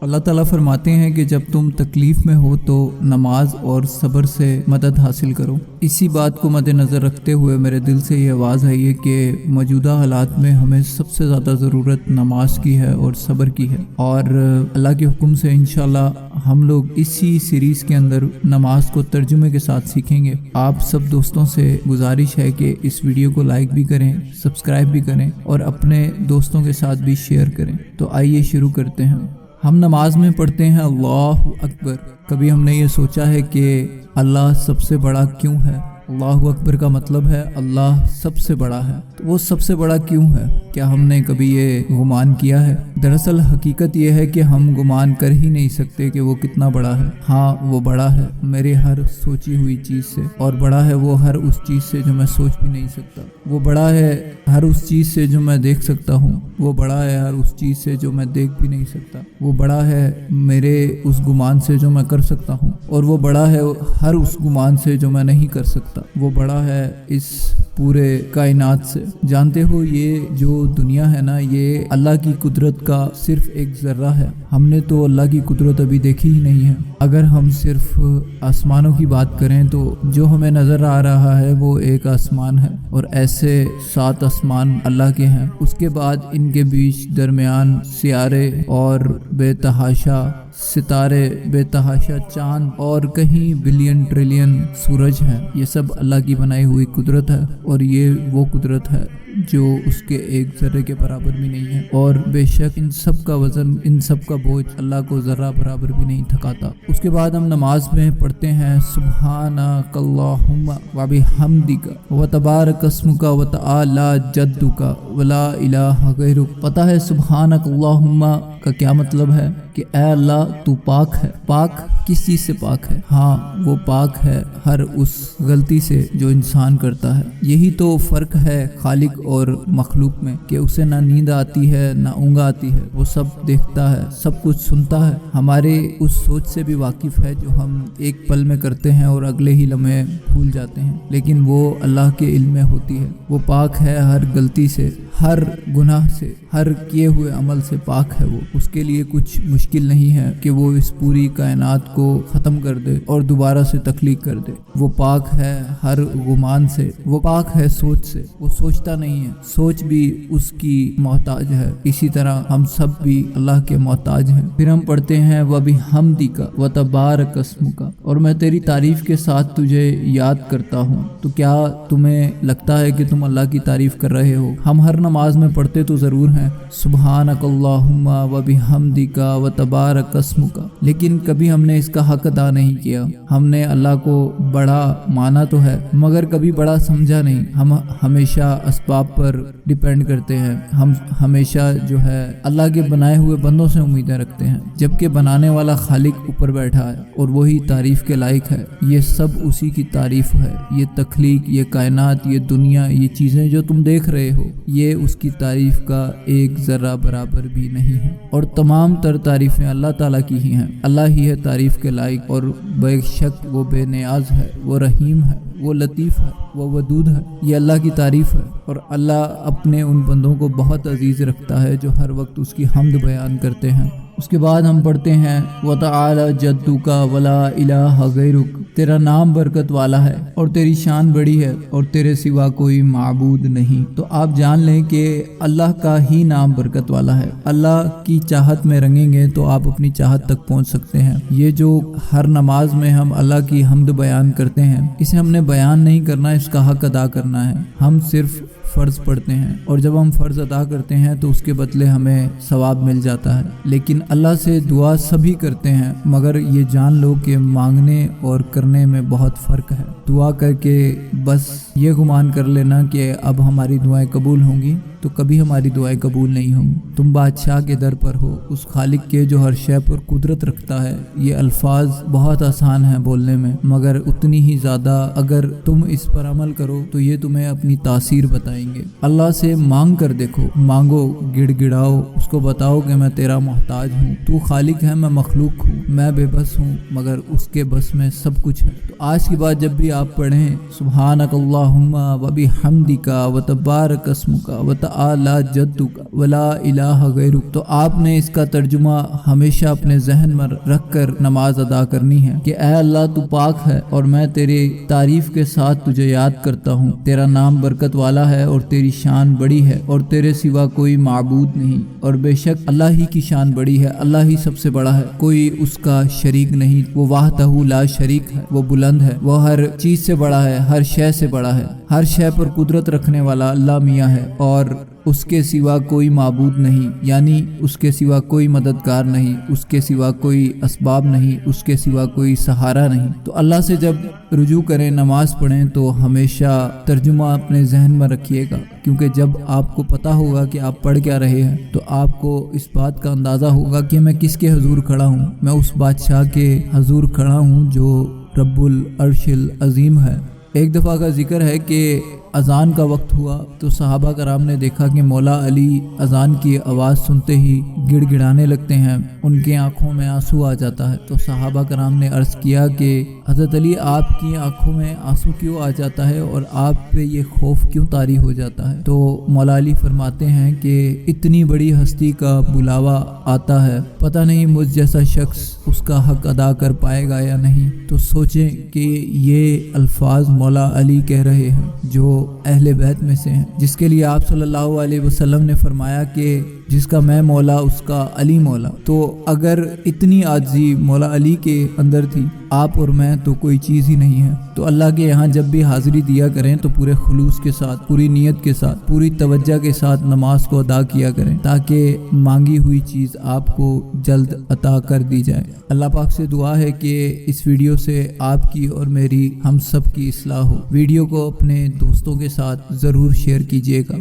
اللہ تعالیٰ فرماتے ہیں کہ جب تم تکلیف میں ہو تو نماز اور صبر سے مدد حاصل کرو۔ اسی بات کو مد نظر رکھتے ہوئے میرے دل سے یہ آواز آئی ہے کہ موجودہ حالات میں ہمیں سب سے زیادہ ضرورت نماز کی ہے اور صبر کی ہے، اور اللہ کے حکم سے انشاءاللہ ہم لوگ اسی سیریز کے اندر نماز کو ترجمے کے ساتھ سیکھیں گے۔ آپ سب دوستوں سے گزارش ہے کہ اس ویڈیو کو لائک بھی کریں، سبسکرائب بھی کریں اور اپنے دوستوں کے ساتھ بھی شیئر کریں۔ تو آئیے شروع کرتے ہیں۔ ہم نماز میں پڑھتے ہیں اللہ اکبر۔ کبھی ہم نے یہ سوچا ہے کہ اللہ سب سے بڑا کیوں ہے؟ اللہ اکبر کا مطلب ہے اللہ سب سے بڑا ہے، تو وہ سب سے بڑا کیوں ہے؟ کیا ہم نے کبھی یہ گمان کیا ہے؟ دراصل حقیقت یہ ہے کہ ہم گمان کر ہی نہیں سکتے کہ وہ کتنا بڑا ہے۔ ہاں وہ بڑا ہے میرے ہر سوچی ہوئی چیز سے، اور بڑا ہے وہ ہر اس چیز سے جو میں سوچ بھی نہیں سکتا۔ وہ بڑا ہے ہر اس چیز سے جو میں دیکھ سکتا ہوں، وہ بڑا ہے ہر اس چیز سے جو میں دیکھ بھی نہیں سکتا، وہ بڑا ہے میرے اس گمان سے جو میں کر سکتا ہوں، اور وہ بڑا ہے ہر اس گمان سے جو میں نہیں کر سکتا۔ وہ بڑا ہے اس پورے کائنات سے۔ جانتے ہو یہ جو دنیا ہے نا، یہ اللہ کی قدرت کا صرف ایک ذرہ ہے۔ ہم نے تو اللہ کی قدرت ابھی دیکھی ہی نہیں ہے۔ اگر ہم صرف آسمانوں کی بات کریں تو جو ہمیں نظر آ رہا ہے وہ ایک آسمان ہے، اور ایسے 7 آسمان اللہ کے ہیں۔ اس کے بعد ان کے بیچ درمیان سیارے اور بے تحاشا ستارے، بے تحاشا چاند، اور کہیں بلین ٹریلین سورج ہیں۔ یہ سب اللہ کی بنائی ہوئی قدرت ہے، اور یہ وہ قدرت ہے جو اس کے ایک ذرے کے برابر بھی نہیں ہے، اور بے شک ان سب کا وزن، ان سب کا بوجھ اللہ کو ذرہ برابر بھی نہیں تھکاتا۔ اس کے بعد ہم نماز میں پڑھتے ہیں سبحانک اللہم وبحمدک وتبارک اسمک وتعالی جدک ولا الہ غیرک۔ پتہ ہے سبحانک اللہم کا کیا مطلب ہے؟ کہ اے اللہ تو پاک ہے۔ پاک کس چیز سے پاک ہے؟ ہاں وہ پاک ہے ہر اس غلطی سے جو انسان کرتا ہے۔ یہی تو فرق ہے خالق اور مخلوق میں، کہ اسے نہ نیند آتی ہے نہ اونگ آتی ہے، وہ سب دیکھتا ہے، سب کچھ سنتا ہے، ہمارے اس سوچ سے بھی واقف ہے جو ہم ایک پل میں کرتے ہیں اور اگلے ہی لمحے بھول جاتے ہیں، لیکن وہ اللہ کے علم میں ہوتی ہے۔ وہ پاک ہے ہر غلطی سے، ہر گناہ سے، ہر کیے ہوئے عمل سے پاک ہے۔ وہ اس کے لیے کچھ مشکل نہیں ہے کہ وہ اس پوری کائنات کو ختم کر دے اور دوبارہ سے تخلیق کر دے۔ وہ پاک ہے ہر گمان سے، وہ پاک ہے سوچ سے، وہ سوچتا نہیں ہے، سوچ بھی اس کی محتاج ہے۔ اسی طرح ہم سب بھی اللہ کے محتاج ہیں۔ پھر ہم پڑھتے ہیں وبحمدک وتبارک اسمک، اور میں تیری تعریف کے ساتھ تجھے یاد کرتا ہوں۔ تو کیا تمہیں لگتا ہے کہ تم اللہ کی تعریف کر رہے ہو؟ ہم ہر نماز میں پڑھتے تو ضرور ہیں سبحانک اللہم وبحمدک وتبارک اسمک، لیکن کبھی ہم نے اس کا حق ادا نہیں کیا۔ ہم نے اللہ کو بڑا مانا تو ہے مگر کبھی بڑا سمجھا نہیں۔ ہم ہمیشہ اسباب پر ڈیپینڈ کرتے ہیں، ہم ہمیشہ جو ہے اللہ کے بنائے ہوئے بندوں سے امیدیں رکھتے ہیں، جبکہ بنانے والا خالق اوپر بیٹھا ہے اور وہی تعریف کے لائق ہے۔ یہ سب اسی کی تعریف ہے۔ یہ تخلیق، یہ کائنات، یہ دنیا، یہ چیزیں جو تم دیکھ رہے ہو، یہ اس کی تعریف کا ایک ذرہ برابر بھی نہیں ہے، اور تمام تر تعریفیں اللہ تعالیٰ کی ہی ہیں۔ اللہ ہی ہے تعریف کے لائق، اور بے شک وہ بے نیاز ہے، وہ رحیم ہے، وہ لطیف ہے، وہ ودود ہے۔ یہ اللہ کی تعریف ہے، اور اللہ اپنے ان بندوں کو بہت عزیز رکھتا ہے جو ہر وقت اس کی حمد بیان کرتے ہیں۔ اس کے بعد ہم پڑھتے ہیں وتعالی جدک ولا الہ غیرک، تیرا نام برکت والا ہے اور تیری شان بڑی ہے اور تیرے سوا کوئی معبود نہیں۔ تو آپ جان لیں کہ اللہ کا ہی نام برکت والا ہے۔ اللہ کی چاہت میں رنگیں گے تو آپ اپنی چاہت تک پہنچ سکتے ہیں۔ یہ جو ہر نماز میں ہم اللہ کی حمد بیان کرتے ہیں، اسے ہم نے بیان نہیں کرنا، اس کا حق ادا کرنا ہے۔ ہم صرف فرض پڑھتے ہیں، اور جب ہم فرض ادا کرتے ہیں تو اس کے بدلے ہمیں ثواب مل جاتا ہے، لیکن اللہ سے دعا سبھی کرتے ہیں، مگر یہ جان لو کہ مانگنے اور کرنے میں بہت فرق ہے۔ دعا کر کے بس یہ گمان کر لینا کہ اب ہماری دعائیں قبول ہوں گی، تو کبھی ہماری دعائیں قبول نہیں ہوں گی۔ تم بادشاہ کے در پر ہو، اس خالق کے جو ہر شے پر قدرت رکھتا ہے۔ یہ الفاظ بہت آسان ہیں بولنے میں، مگر اتنی ہی زیادہ اگر تم اس پر عمل کرو تو یہ تمہیں اپنی تاثیر بتائیں گے۔ اللہ سے مانگ کر دیکھو، مانگو، گڑ گڑاؤ، اس کو بتاؤ کہ میں تیرا محتاج ہوں، تو خالق ہے، میں مخلوق ہوں، میں بے بس ہوں مگر اس کے بس میں سب کچھ ہے۔ تو آج کی بات جب بھی آپ پڑھیں سبحانک اللہم وبحمدک وتبارک اسمک وتعالی جدک ولا الہ غیرک، تو آپ نے اس کا ترجمہ ہمیشہ اپنے ذہن میں رکھ کر نماز ادا کرنی ہے کہ اے اللہ تو پاک ہے اور میں تیری تعریف کے ساتھ تجھے یاد کرتا ہوں، تیرا نام برکت والا ہے اور تیری شان بڑی ہے اور تیرے سوا کوئی معبود نہیں، اور بے شک اللہ ہی کی شان بڑی ہے، اللہ ہی سب سے بڑا ہے، کوئی اس کا شریک نہیں، وہ وحدہ لا شریک ہے، وہ بلند ہے، وہ ہر چیز سے بڑا ہے، ہر شے سے بڑا ہے، ہر شے پر قدرت رکھنے والا اللہ میاں ہے، اور اس کے سوا کوئی معبود نہیں، یعنی اس کے سوا کوئی مددگار نہیں، اس کے سوا کوئی اسباب نہیں، اس کے سوا کوئی سہارا نہیں۔ تو اللہ سے جب رجوع کریں، نماز پڑھیں تو ہمیشہ ترجمہ اپنے ذہن میں رکھیے گا، کیونکہ جب آپ کو پتہ ہوگا کہ آپ پڑھ کیا رہے ہیں تو آپ کو اس بات کا اندازہ ہوگا کہ میں کس کے حضور کھڑا ہوں، میں اس بادشاہ کے حضور کھڑا ہوں جو رب العرش العظیم ہے۔ ایک دفعہ کا ذکر ہے کہ اذان کا وقت ہوا تو صحابہ کرام نے دیکھا کہ مولا علی اذان کی آواز سنتے ہی گڑ گڑانے لگتے ہیں، ان کی آنکھوں میں آنسو آ جاتا ہے۔ تو صحابہ کرام نے عرض کیا کہ حضرت علی آپ کی آنکھوں میں آنسو کیوں آ جاتا ہے اور آپ پہ یہ خوف کیوں طاری ہو جاتا ہے؟ تو مولا علی فرماتے ہیں کہ اتنی بڑی ہستی کا بلاوا آتا ہے، پتہ نہیں مجھ جیسا شخص اس کا حق ادا کر پائے گا یا نہیں۔ تو سوچیں کہ یہ الفاظ مولا علی کہہ رہے ہیں جو اہل بیت میں سے ہیں، جس کے لیے آپ صلی اللہ علیہ وسلم نے فرمایا کہ جس کا میں مولا اس کا علی مولا۔ تو اگر اتنی عاجزی مولا علی کے اندر تھی، آپ اور میں تو کوئی چیز ہی نہیں ہے۔ تو اللہ کے یہاں جب بھی حاضری دیا کریں تو پورے خلوص کے ساتھ، پوری نیت کے ساتھ، پوری توجہ کے ساتھ نماز کو ادا کیا کریں تاکہ مانگی ہوئی چیز آپ کو جلد عطا کر دی جائے۔ اللہ پاک سے دعا ہے کہ اس ویڈیو سے آپ کی اور میری، ہم سب کی اصلاح ہو۔ ویڈیو کو اپنے دوستوں کے ساتھ ضرور شیئر کیجیے گا۔